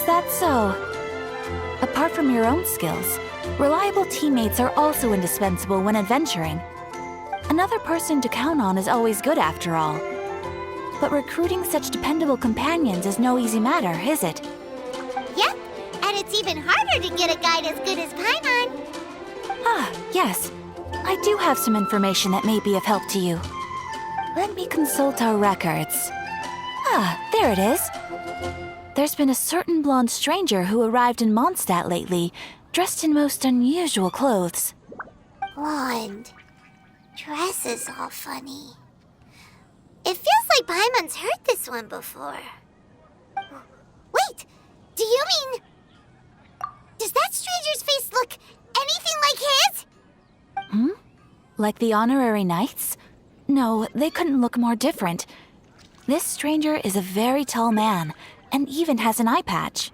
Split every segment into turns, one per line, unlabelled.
that so? Apart from your own skills, reliable teammates are also indispensable when adventuring. Another person to count on is always good after all. But recruiting such dependable companions is no easy matter, is it?
Yep, and it's even harder to get a guide as good as Paimon.
Ah, yes. I do have some information that may be of help to you. Let me consult our records. Ah, there it is. There's been a certain blonde stranger who arrived in Mondstadt lately, dressed in most unusual clothes.
Blonde. Dress is all funny. It feels like Paimon's heard this one before. Wait, do you mean... Does that stranger's face look anything like his?
Hmm? Like the honorary knights? No, they couldn't look more different. This stranger is a very tall man, and even has an eye patch.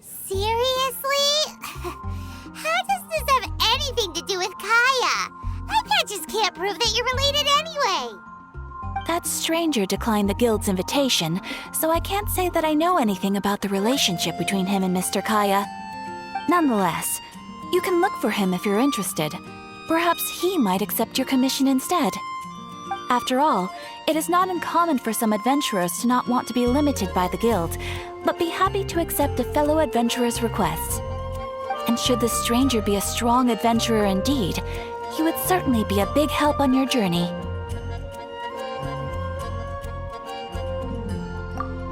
Seriously? How does this have anything to do with Kaya? Eye patches can't prove that you're related anyway.
That stranger declined the guild's invitation, so I can't say that I know anything about the relationship between him and Mr. Kaya. Nonetheless, you can look for him if you're interested. Perhaps he might accept your commission instead. After all, it is not uncommon for some adventurers to not want to be limited by the guild, but be happy to accept a fellow adventurer's requests. And should the stranger be a strong adventurer indeed, he would certainly be a big help on your journey.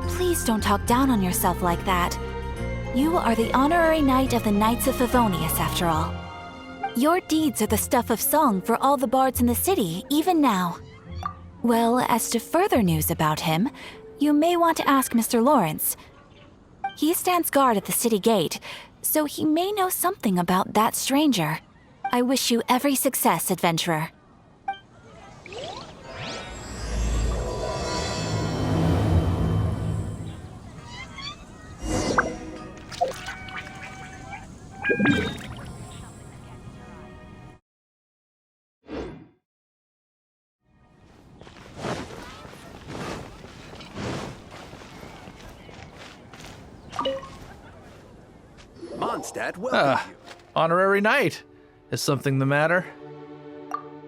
Please don't talk down on yourself like that. You are the honorary knight of the Knights of Favonius, after all. Your deeds are the stuff of song for all the bards in the city, even now. Well, as to further news about him, you may want to ask Mr. Lawrence. He stands guard at the city gate, so he may know something about that stranger. I wish you every success, adventurer.
Mondstadt, welcome you.
Honorary knight. Is something the matter?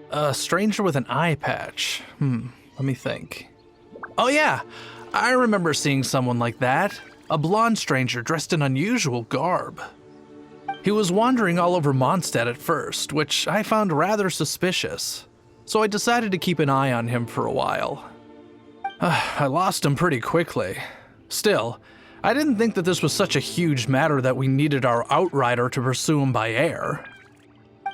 A stranger with an eye patch. Let me think. Oh yeah, I remember seeing someone like that. A blonde stranger dressed in unusual garb. He was wandering all over Mondstadt at first, which I found rather suspicious. So I decided to keep an eye on him for a while. I lost him pretty quickly. Still, I didn't think that this was such a huge matter that we needed our outrider to pursue him by air.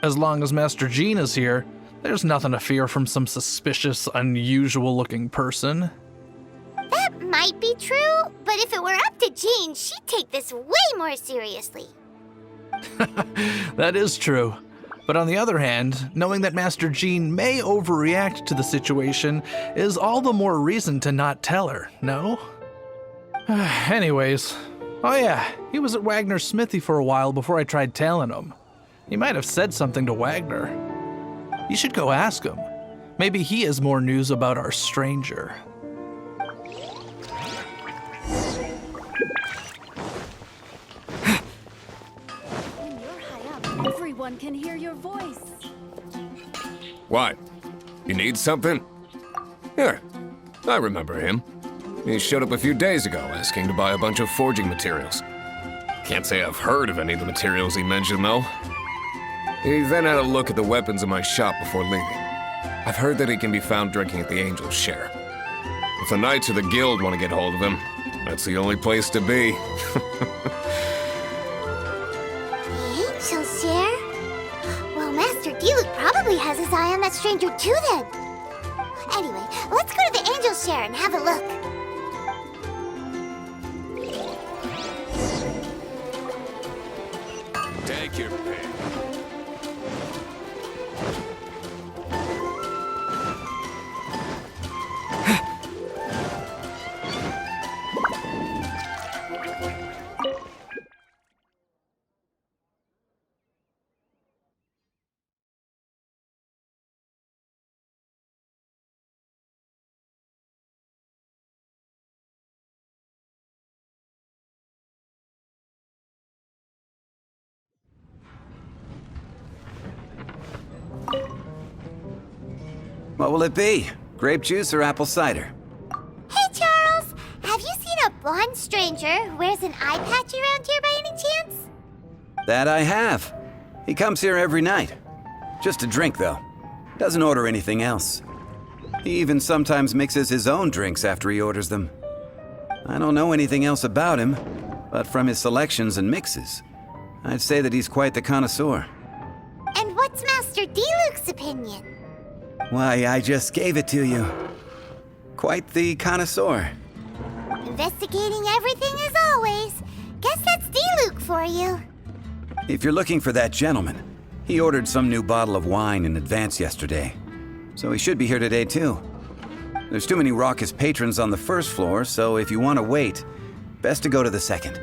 As long as Master Jean is here, there's nothing to fear from some suspicious, unusual-looking person.
That might be true, but if it were up to Jean, she'd take this way more seriously.
That is true. But on the other hand, knowing that Master Jean may overreact to the situation is all the more reason to not tell her, no? Anyways, oh yeah, he was at Wagner's smithy for a while before I tried tailing him. He might have said something to Wagner. You should go ask him. Maybe he has more news about our stranger.
When you're high up, everyone can hear your voice.
What? You need something? Here, I remember him. He showed up a few days ago asking to buy a bunch of forging materials. Can't say I've heard of any of the materials he mentioned, though. He then had a look at the weapons in my shop before leaving. I've heard that he can be found drinking at the Angel's Share. If the Knights of the Guild want to get hold of him, that's the only place to be.
The Angel's Share? Well, Master Diluc probably has his eye on that stranger too then. Anyway, let's go to the Angel's Share and have a look.
Take your pick.
What will it be? Grape juice or apple cider?
Hey, Charles! Have you seen a blonde stranger who wears an eye patch around here by any chance?
That I have. He comes here every night. Just a drink, though. Doesn't order anything else. He even sometimes mixes his own drinks after he orders them. I don't know anything else about him, but from his selections and mixes, I'd say that he's quite the connoisseur.
And what's Master D-Luke's opinion?
Why, I just gave it to you. Quite the connoisseur.
Investigating everything as always. Guess that's D-Luke for you.
If you're looking for that gentleman, he ordered some new bottle of wine in advance yesterday. So he should be here today too. There's too many raucous patrons on the first floor, so if you want to wait, best to go to the second.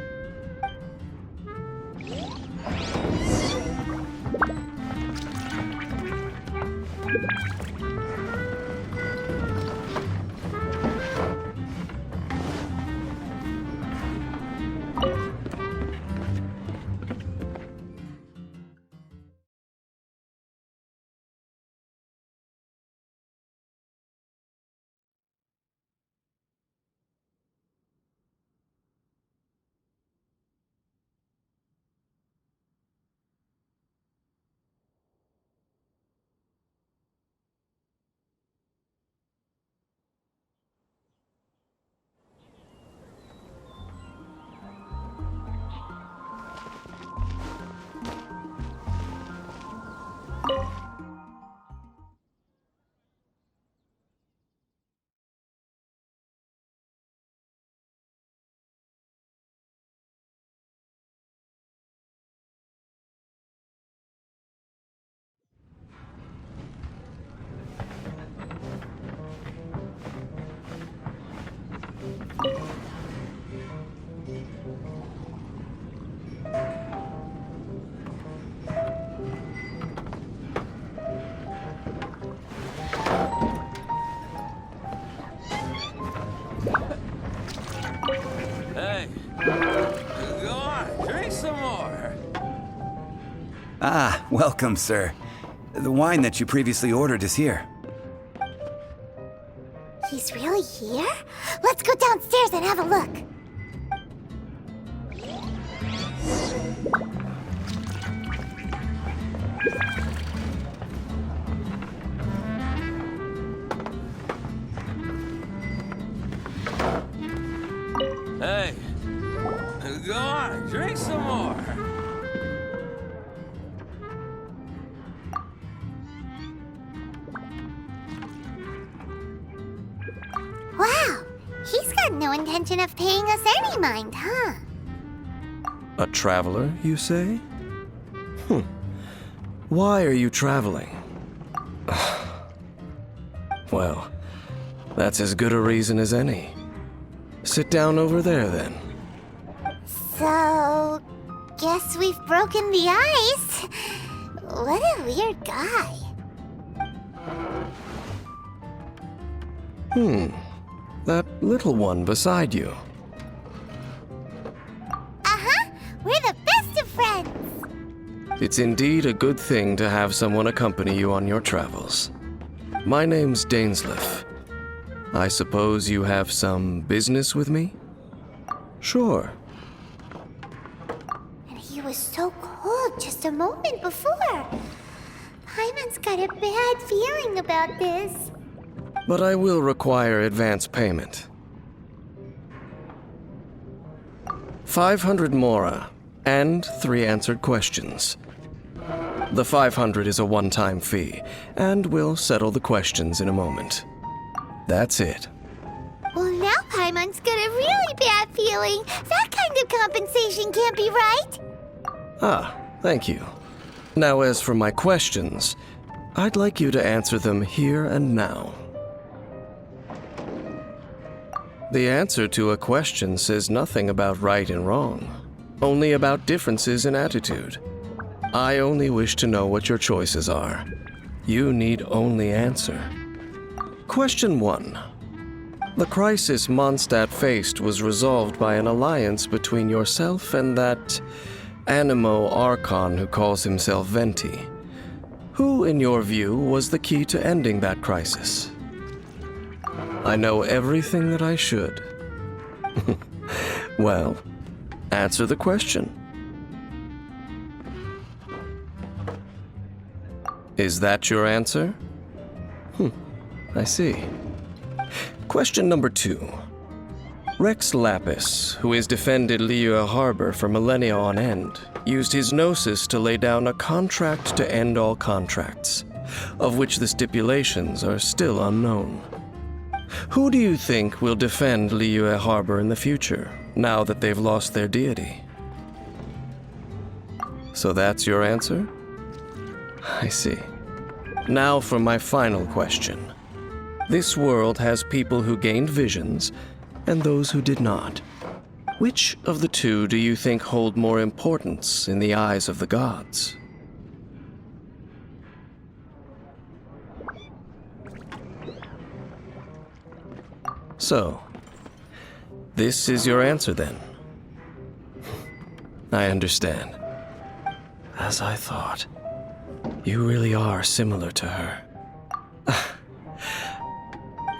Hey, go on, drink some more.
Ah, welcome, sir. The wine that you previously ordered is here.
He's really here? Let's go downstairs and have a look.
Hey, go on, drink some more.
Wow, he's got no intention of paying us any mind, huh?
A traveler, you say? Why are you traveling? Well, that's as good a reason as any. Sit down over there, then.
So, guess we've broken the ice. What a weird guy.
That little one beside you.
Uh-huh, we're the best of friends.
It's indeed a good thing to have someone accompany you on your travels. My name's Dainsleif. I suppose you have some business with me? Sure.
And he was so cold just a moment before. Paimon's got a bad feeling about this.
But I will require advance payment. 500 mora, and 3 answered questions. The 500 is a one-time fee, and we'll settle the questions in a moment. That's it.
Well, now Paimon's got a really bad feeling. That kind of compensation can't be right.
Ah, thank you. Now, as for my questions, I'd like you to answer them here and now. The answer to a question says nothing about right and wrong, only about differences in attitude. I only wish to know what your choices are. You need only answer. Question 1. The crisis Mondstadt faced was resolved by an alliance between yourself and that Animo Archon who calls himself Venti. Who, in your view, was the key to ending that crisis? I know everything that I should. Well, answer the question. Is that your answer? I see. Question number 2. Rex Lapis, who has defended Liyue Harbor for millennia on end, used his gnosis to lay down a contract to end all contracts, of which the stipulations are still unknown. Who do you think will defend Liyue Harbor in the future, now that they've lost their deity? So that's your answer? I see. Now for my final question. This world has people who gained visions and those who did not. Which of the two do you think hold more importance in the eyes of the gods? So, this is your answer then? I understand. As I thought. You really are similar to her.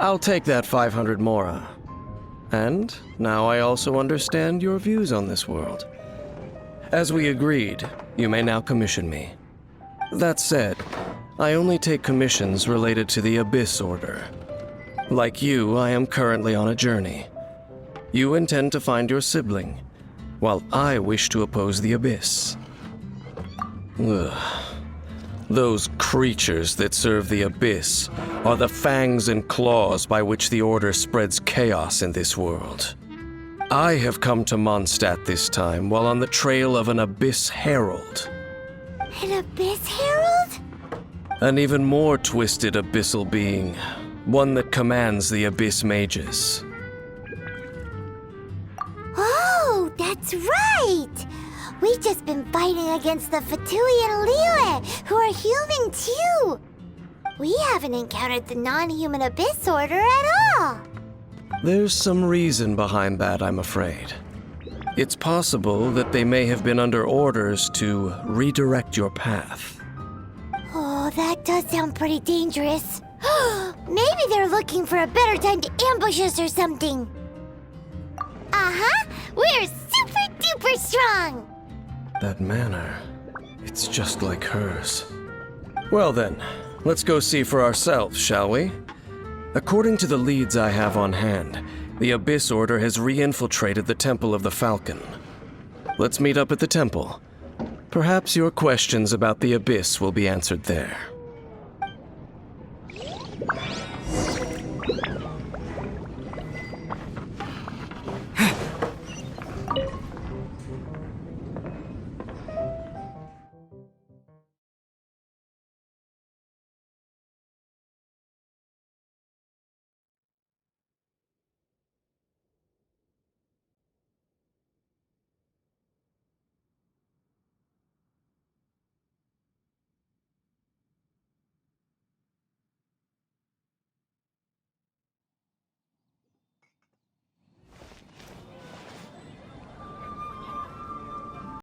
I'll take that 500 mora. And now I also understand your views on this world. As we agreed, you may now commission me. That said, I only take commissions related to the Abyss Order. Like you, I am currently on a journey. You intend to find your sibling, while I wish to oppose the Abyss. Ugh. Those creatures that serve the Abyss are the fangs and claws by which the Order spreads chaos in this world. I have come to Mondstadt this time while on the trail of an Abyss Herald.
An Abyss Herald?
An even more twisted abyssal being, one that commands the Abyss Mages.
Oh, that's right! We've just been fighting against the Fatui and Liyue, who are human too! We haven't encountered the non-human Abyss Order at all!
There's some reason behind that, I'm afraid. It's possible that they may have been under orders to redirect your path.
Oh, that does sound pretty dangerous. Maybe they're looking for a better time to ambush us or something. Uh-huh! We're super duper strong!
That manner, it's just like hers. Well then, let's go see for ourselves, shall we? According to the leads I have on hand, the Abyss Order has re-infiltrated the Temple of the Falcon. Let's meet up at the temple. Perhaps your questions about the Abyss will be answered there.